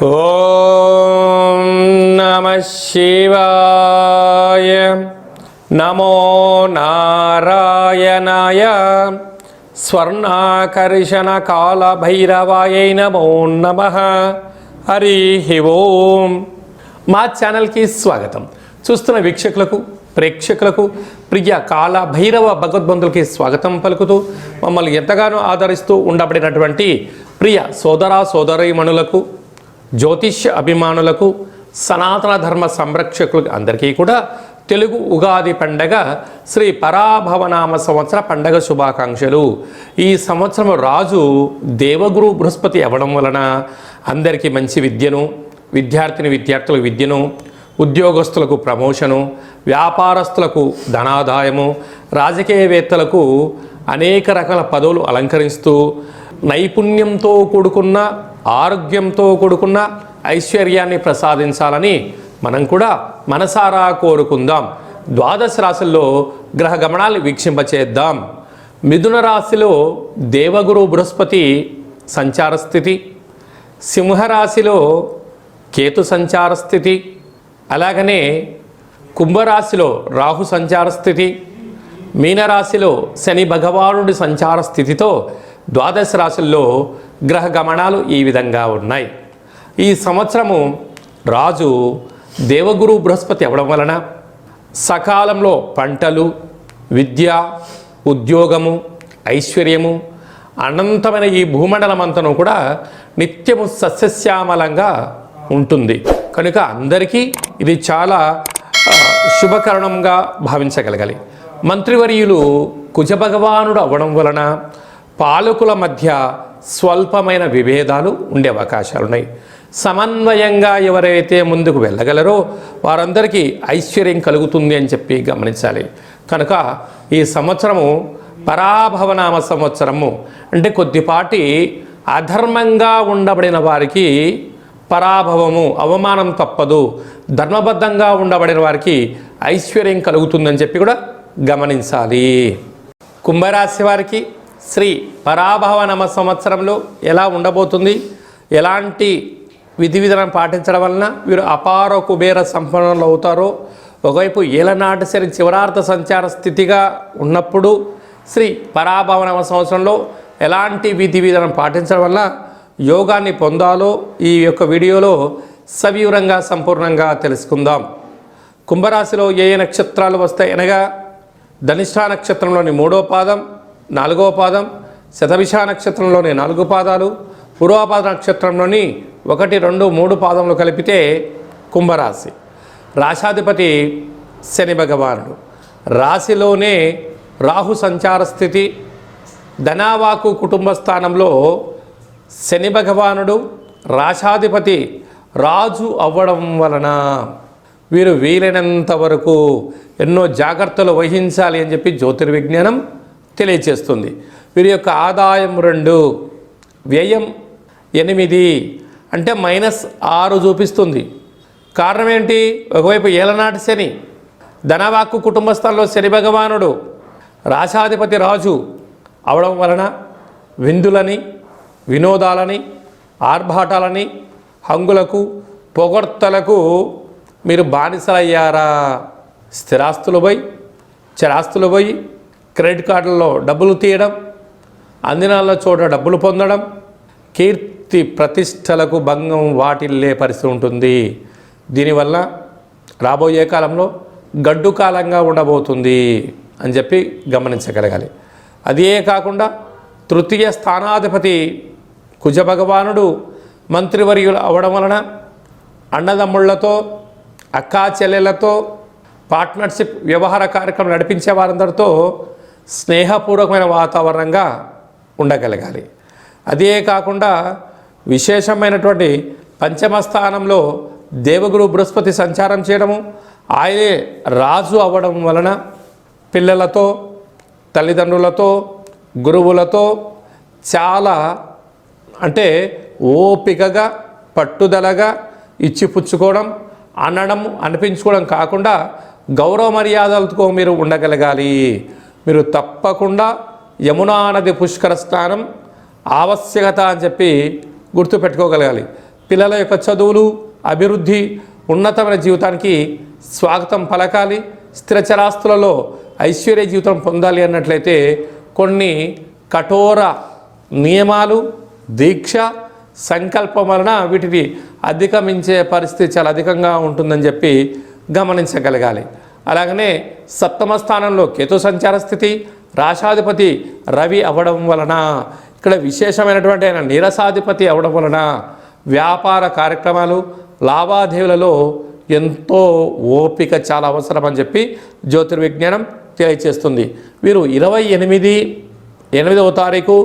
ఓం నమః శివాయ. నమో నారాయణాయ. స్వర్ణాకర్షణ కాల భైరవాయ నమో నమః. హరి ఓం. మా ఛానల్కి స్వాగతం. చూస్తున్న వీక్షకులకు, ప్రేక్షకులకు, ప్రియ కాల భైరవ భగవద్బంధులకి స్వాగతం పలుకుతూ మమ్మల్ని ఎంతగానో ఆదరిస్తూ ఉండబడినటువంటి ప్రియ సోదర సోదరీమణులకు, జ్యోతిష్య అభిమానులకు, సనాతన ధర్మ సంరక్షకులకు అందరికీ కూడా తెలుగు ఉగాది పండగ శ్రీ పరాభవనామ సంవత్సర పండగ శుభాకాంక్షలు. ఈ సంవత్సరం రాజు దేవగురు బృహస్పతి అవ్వడం వలన అందరికీ మంచి విద్యను, విద్యార్థులకు విద్యను, ఉద్యోగస్తులకు ప్రమోషను, వ్యాపారస్తులకు ధనాదాయము, రాజకీయవేత్తలకు అనేక రకాల పదవులు అలంకరిస్తూ నైపుణ్యంతో కూడుకున్న, ఆరోగ్యంతో కూడుకున్న ఐశ్వర్యాన్ని ప్రసాదించాలని మనం కూడా మనసారా కోరుకుందాం. ద్వాదశ రాశుల్లో గ్రహ గమనాలు వీక్షింపచేద్దాం. మిథున రాశిలో దేవగురు బృహస్పతి సంచార స్థితి, సింహరాశిలో కేతు సంచార స్థితి, అలాగనే కుంభరాశిలో రాహు సంచార స్థితి, మీనరాశిలో శని భగవానుడి సంచార స్థితితో ద్వాదశ రాశుల్లో గ్రహ గమనాలు ఈ విధంగా ఉన్నాయి. ఈ సంవత్సరము రాజు దేవగురు బృహస్పతి అవ్వడం వలన సకాలంలో పంటలు, విద్య, ఉద్యోగము, ఐశ్వర్యము, అనంతమైన ఈ భూమండలం అంతను కూడా నిత్యము సస్యశ్యామలంగా ఉంటుంది. కనుక అందరికీ ఇది చాలా శుభకరణంగా భావించగలగాలి. మంత్రివర్యులు కుజభగవానుడు అవ్వడం వలన పాలకుల మధ్య స్వల్పమైన విభేదాలు ఉండే అవకాశాలున్నాయి. సమన్వయంగా ఎవరైతే ముందుకు వెళ్ళగలరో వారందరికీ ఐశ్వర్యం కలుగుతుంది అని చెప్పి గమనించాలి. కనుక ఈ సంవత్సరము పరాభవనామ సంవత్సరము అంటే కొద్దిపాటి అధర్మంగా ఉండబడిన వారికి పరాభవము, అవమానం తప్పదు. ధర్మబద్ధంగా ఉండబడిన వారికి ఐశ్వర్యం కలుగుతుందని చెప్పి కూడా గమనించాలి. కుంభరాశి వారికి శ్రీ పరాభవనామ సంవత్సరంలో ఎలా ఉండబోతుంది, ఎలాంటి విధి విధానం పాటించడం వలన వీరు అపార కుబేర సంపన్నులు అవుతారో, ఒకవైపు ఏలనాటి శని చివరార్థ సంచార స్థితిగా ఉన్నప్పుడు శ్రీ పరాభవనామ సంవత్సరంలో ఎలాంటి విధి విధానం పాటించడం వల్ల యోగాన్ని పొందాలో ఈ యొక్క వీడియోలో సవివరంగా సంపూర్ణంగా తెలుసుకుందాం. కుంభరాశిలో ఏ నక్షత్రాలు వస్తాయి అనగా ధనిష్ఠా నక్షత్రంలోని 3వ పాదం, 4వ పాదం, శతభిష నక్షత్రంలోని 4 పాదాలు, పూర్వపాద నక్షత్రంలోని 1, 2, 3 పాదములు కలిపితే కుంభరాశి. రాశాధిపతి శని భగవానుడు. రాశిలోనే రాహు సంచార స్థితి, ధనావాకు కుటుంబ స్థానంలో శని భగవానుడు రాశాధిపతి రాజు అవ్వడం వలన వీరు వీలైనంత వరకు ఎన్నో జాగ్రత్తలు వహించాలి అని చెప్పి జ్యోతిర్విజ్ఞానం తెలియచేస్తుంది. వీరి యొక్క ఆదాయం 2, వ్యయం 8 అంటే -6 చూపిస్తుంది. కారణం ఏంటి? ఒకవైపు ఏలనాటి శని, ధనవాక్కు కుటుంబ స్థలంలో శని భగవానుడు రాశాధిపతి రాజు అవడం వలన విందులని, వినోదాలని, ఆర్భాటాలని, హంగులకు, పొగడ్తలకు మీరు బానిసలయ్యారా? స్థిరాస్తులు పోయి, చరాస్తులు పోయి, క్రెడిట్ కార్డులలో డబ్బులు తీయడం, అందినాల చోట డబ్బులు పొందడం, కీర్తి ప్రతిష్టలకు భంగం వాటిల్లే పరిస్థితి ఉంటుంది. దీనివల్ల రాబోయే కాలంలో గడ్డు కాలంగా ఉండబోతుంది అని చెప్పి గమనించగలగాలి. అదే కాకుండా తృతీయ స్థానాధిపతి కుజభగవానుడు మంత్రివర్యులు అవడం వలన అన్నదమ్ముళ్లతో, అక్కా చెల్లెలతో, పార్ట్నర్షిప్ వ్యవహార కార్యక్రమం నడిపించే వారందరితో స్నేహపూర్వకమైన వాతావరణంగా ఉండగలగాలి. అదే కాకుండా విశేషమైనటువంటి పంచమ స్థానంలో దేవగురు బృహస్పతి సంచారం చేయడము, ఆయనే రాజు అవ్వడం వలన పిల్లలతో, తల్లిదండ్రులతో, గురువులతో చాలా అంటే ఓపికగా, పట్టుదలగా ఇచ్చిపుచ్చుకోవడం, అనడం, అనిపించుకోవడం కాకుండా గౌరవ మర్యాదలతో మీరు ఉండగలగాలి. మీరు తప్పకుండా యమునా నది పుష్కర స్నానం ఆవశ్యకత అని చెప్పి గుర్తుపెట్టుకోగలగాలి. పిల్లల యొక్క చదువులు, అభివృద్ధి, ఉన్నతమైన జీవితానికి స్వాగతం పలకాలి. స్థిరచరాస్తులలో ఐశ్వర్య జీవితం పొందాలి అన్నట్లయితే కొన్ని కఠోర నియమాలు, దీక్ష, సంకల్పం వలన వీటిని అధిగమించే పరిస్థితి చాలా అధికంగా ఉంటుందని చెప్పి గమనించగలగాలి. అలాగనే సప్తమ స్థానంలో కేతు సంచార స్థితి, రాశాధిపతి రవి అవ్వడం వలన, ఇక్కడ విశేషమైనటువంటి ఆయన నీరసాధిపతి అవ్వడం వలన వ్యాపార కార్యక్రమాలు, లావాదేవీలలో ఎంతో ఓపిక చాలా అవసరం అని చెప్పి జ్యోతిర్విజ్ఞానం తెలియచేస్తుంది. వీరు 28/8వ తారీఖు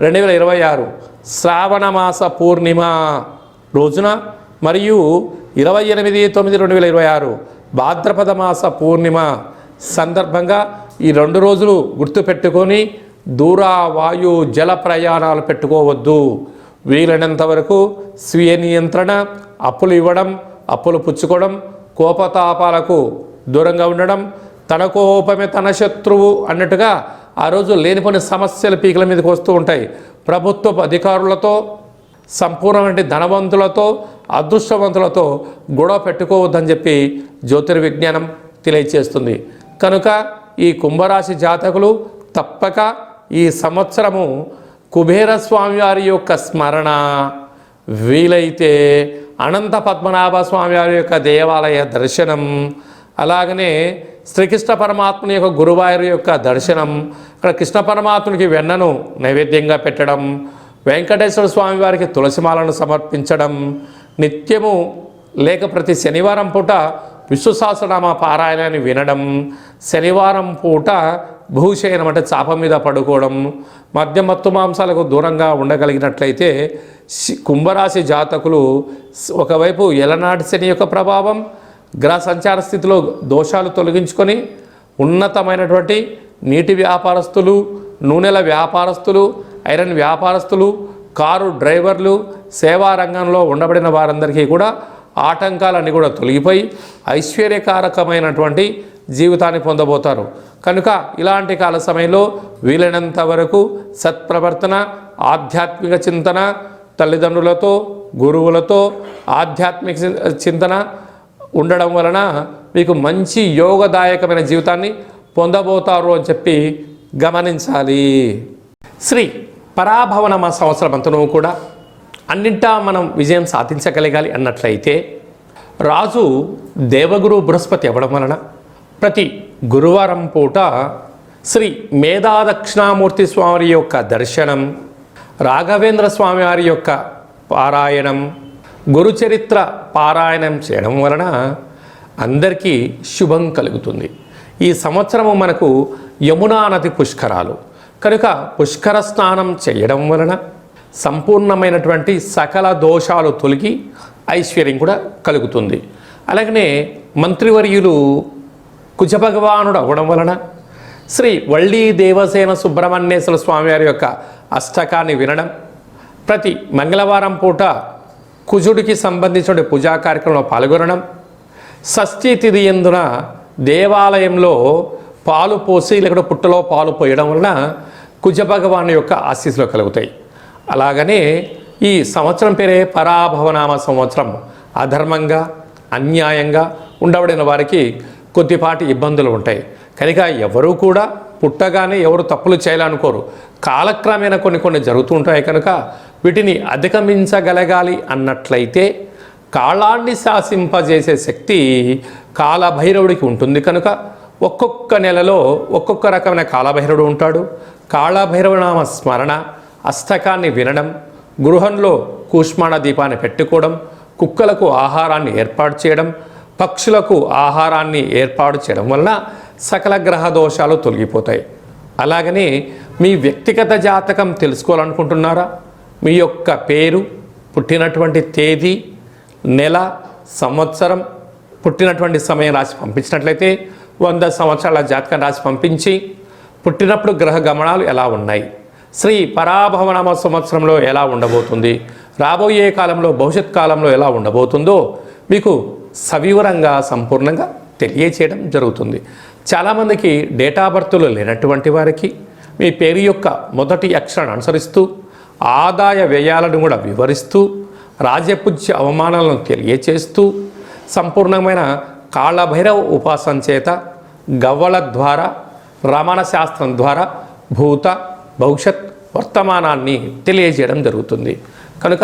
2026 శ్రావణ మాస పూర్ణిమ రోజున మరియు 28/9/2026 భాద్రపద మాస పూర్ణిమ సందర్భంగా ఈ 2 రోజులు గుర్తుపెట్టుకొని దూర వాయు జల ప్రయాణాలు పెట్టుకోవద్దు. వీలైనంత వరకు స్వీయ నియంత్రణ, అప్పులు ఇవ్వడం, అప్పులు పుచ్చుకోవడం, కోపతాపాలకు దూరంగా ఉండడం, తన కోపమే తన శత్రువు అన్నట్టుగా ఆ రోజు లేనిపోని సమస్యలు పీకల మీదకి వస్తూ ఉంటాయి. ప్రభుత్వ అధికారులతో, సంపూర్ణమైన ధనవంతులతో, అదృష్టవంతులతో గొడవ పెట్టుకోవద్దని చెప్పి జ్యోతిర్విజ్ఞానం తెలియచేస్తుంది. కనుక ఈ కుంభరాశి జాతకులు తప్పక ఈ సంవత్సరము కుబేర స్వామివారి యొక్క స్మరణ, వీలైతే అనంత పద్మనాభ స్వామివారి యొక్క దేవాలయ దర్శనం, అలాగనే శ్రీకృష్ణ పరమాత్ముని యొక్క గురువాయూరు యొక్క దర్శనం, అక్కడ కృష్ణ పరమాత్మునికి వెన్నను నైవేద్యంగా పెట్టడం, వెంకటేశ్వర స్వామి వారికి తులసిమాలను సమర్పించడం, నిత్యము లేక ప్రతి శనివారం పూట విష్ణు సహస్రనామ పారాయణాన్ని వినడం, శనివారం పూట భూశయనం అంటే చాప మీద పడుకోవడం, మత్తు మాంసాలకు దూరంగా ఉండగలిగినట్లయితే కుంభరాశి జాతకులు ఒకవైపు ఎలనాటి శని యొక్క ప్రభావం, గ్రహ సంచార స్థితిలో దోషాలు తొలగించుకొని ఉన్నతమైనటువంటి నీటి వ్యాపారస్తులు, నూనెల వ్యాపారస్తులు, ఐరన్ వ్యాపారస్తులు, కారు డ్రైవర్లు, సేవా రంగంలో ఉండబడిన వారందరికీ కూడా ఆటంకాలన్నీ కూడా తొలగిపోయి ఐశ్వర్యకారకమైనటువంటి జీవితాన్ని పొందబోతారు. కనుక ఇలాంటి కాల సమయంలో వీలైనంత వరకు సత్ప్రవర్తన, ఆధ్యాత్మిక చింతన, తల్లిదండ్రులతో, గురువులతో ఆధ్యాత్మిక చింతన ఉండడం వలన మీకు మంచి యోగదాయకమైన జీవితాన్ని పొందబోతారు అని చెప్పి గమనించాలి. శ్రీ పరాభవనామ సంవత్సరం అంతనూ కూడా అన్నింటా మనం విజయం సాధించగలగాలి అన్నట్లయితే రాజు దేవగురు బృహస్పతి అవ్వడం వలన ప్రతి గురువారం పూట శ్రీ మేధా దక్షిణామూర్తి స్వామి యొక్క దర్శనం, రాఘవేంద్ర స్వామి వారి యొక్క పారాయణం, గురుచరిత్ర పారాయణం చేయడం వలన అందరికీ శుభం కలుగుతుంది. ఈ సంవత్సరము మనకు యమునా నది పుష్కరాలు కనుక పుష్కర స్నానం చేయడం వలన సంపూర్ణమైనటువంటి సకల దోషాలు తొలగి ఐశ్వర్యం కూడా కలుగుతుంది. అలాగనే మంత్రివర్యులు కుజభగవానుడు అవ్వడం వలన శ్రీ వళ్ళీ దేవసేన సుబ్రహ్మణ్యేశ్వర స్వామివారి యొక్క అష్టకాన్ని వినడం, ప్రతి మంగళవారం పూట కుజుడికి సంబంధించిన పూజా కార్యక్రమంలో పాల్గొనడం, షష్ఠీ తిథి యందున దేవాలయంలో పాలు పోసి లేకపోతే పుట్టలో పాలు పోయడం వలన కుజభగవాను యొక్క ఆశీస్సులు కలుగుతాయి. అలాగనే ఈ సంవత్సరం పేరే పరాభవనామ సంవత్సరం. అధర్మంగా, అన్యాయంగా ఉండబడిన వారికి కొద్దిపాటి ఇబ్బందులు ఉంటాయి. కనుక ఎవరూ కూడా పుట్టగానే ఎవరు తప్పులు చేయాలనుకోరు. కాలక్రమేణా కొన్ని జరుగుతూ ఉంటాయి. కనుక వీటిని అధిగమించగలగాలి అన్నట్లయితే కాలాన్ని శాసింపజేసే శక్తి కాలభైరవుడికి ఉంటుంది. కనుక ఒక్కొక్క నెలలో ఒక్కొక్క రకమైన కాలభైరవుడు ఉంటాడు. కాళభైరవనామ స్మరణ, అష్టకాన్ని వినడం, గృహంలో కూష్మాణ దీపాన్ని పెట్టుకోవడం, కుక్కలకు ఆహారాన్ని ఏర్పాటు చేయడం, పక్షులకు ఆహారాన్ని ఏర్పాటు చేయడం వలన సకల గ్రహ దోషాలు తొలగిపోతాయి. అలాగనే మీ వ్యక్తిగత జాతకం తెలుసుకోవాలనుకుంటున్నారా? మీ యొక్క పేరు, పుట్టినటువంటి తేదీ, నెల, సంవత్సరం, పుట్టినటువంటి సమయం రాసి పంపించినట్లయితే 100 సంవత్సరాల జాతకం రాసి పంపించి పుట్టినప్పుడు గ్రహ గమనాలు ఎలా ఉన్నాయి, శ్రీ పరాభవనామ సంవత్సరంలో ఎలా ఉండబోతుంది, రాబోయే కాలంలో భవిష్యత్ కాలంలో ఎలా ఉండబోతుందో మీకు సవివరంగా సంపూర్ణంగా తెలియచేయడం జరుగుతుంది. చాలామందికి డేటా బర్త్లు లేనటువంటి వారికి మీ పేరు యొక్క మొదటి అక్షరాన్ని అనుసరిస్తూ ఆదాయ వ్యయాలను కూడా వివరిస్తూ రాజపూజ్య అవమానాలను తెలియచేస్తూ సంపూర్ణమైన కాళభైరవ ఉపాసన చేత గవ్వల ద్వారా రమణ శాస్త్రం ద్వారా భూత భవిష్యత్ వర్తమానాన్ని తెలియజేయడం జరుగుతుంది. కనుక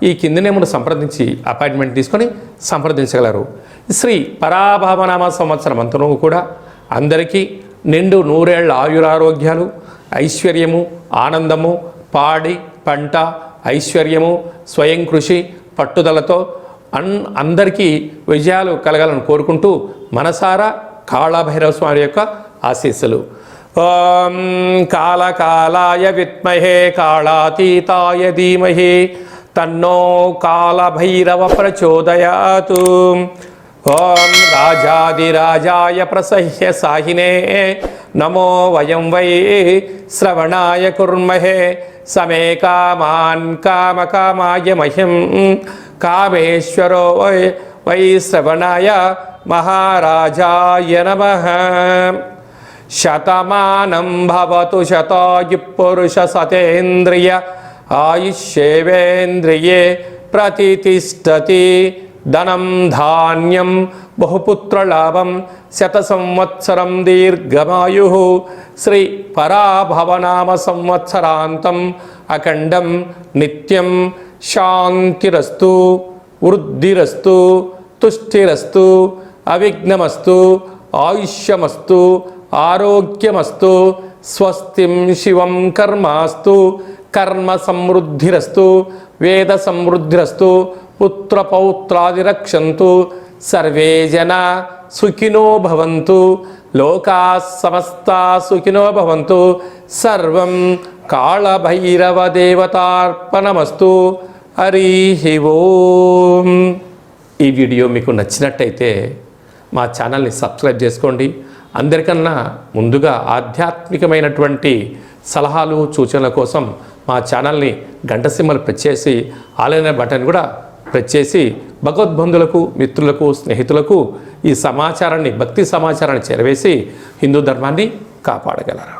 ఈ కింది నేమును సంప్రదించి అపాయింట్మెంట్ తీసుకొని సంప్రదించగలరు. శ్రీ పరాభవనామ సంవత్సరం అంతను కూడా అందరికీ నిండు నూరేళ్ల ఆయురారోగ్యాలు, ఐశ్వర్యము, ఆనందము, పాడి పంట, ఐశ్వర్యము, స్వయం కృషి, పట్టుదలతో అందరికీ విజయాలు కలగాలని కోరుకుంటూ మనసారా కాళభైరవ స్వామి యొక్క ఆశీస్సులు. ఓం కాళకాలాయ విద్మహే కాళాతీతాయ ధీమహి తన్నో కాళభైరవ ప్రచోదయాతు. ఓం రాజాదిరాజాయ ప్రసహ్య సాహినే నమో వయం వై శ్రవణాయ కుర్మహే సమే కామాన్ కామకామాయ మహ్యం కామేశ్వరో వై శ్రవణాయ మహారాజాయ నమః. శతమానం భవతు శతాయు పురుష సతేంద్రియ ఆయుష్యేవేంద్రియే ప్రతితిష్టతి. ధనం ధాన్యం బహుపుత్రలాభం శత సంవత్సరం దీర్ఘమాయు. శ్రీ పరాభవనామ సంవత్సరాంతం అఖండం నిత్యం శాంతిరస్తు, వృద్ధిరస్తు, తుష్టిరస్తు, అవిఘ్నమస్తు, ఆయుష్యమస్తు, ఆరోగ్యమస్తు. స్వస్తిం శివం కర్మాస్తు, కర్మ సమృద్ధిరస్తు, వేద సమృద్ధిరస్తు, పుత్రపౌత్రాదిరక్షంతు. సర్వే జనా సుఖినో భవంతు, లోకా సమస్తా సుఖినో భవంతు. సర్వం కాళభైరవ దేవతార్పణమస్తు. హరి ఓం. ఈ వీడియో మీకు నచ్చినట్టయితే మా ఛానల్ని సబ్స్క్రైబ్ చేసుకోండి. అందరికన్నా ముందుగా ఆధ్యాత్మికమైనటువంటి సలహాలు సూచనల కోసం మా ఛానల్ని గంట సింబల్ ప్రెస్ చేసి ఆలైన బటన్ కూడా ప్రెస్ చేసి భగవద్బంధులకు, మిత్రులకు, స్నేహితులకు ఈ సమాచారాన్ని, భక్తి సమాచారాన్ని చేరవేసి హిందూ ధర్మాన్ని కాపాడగలరు.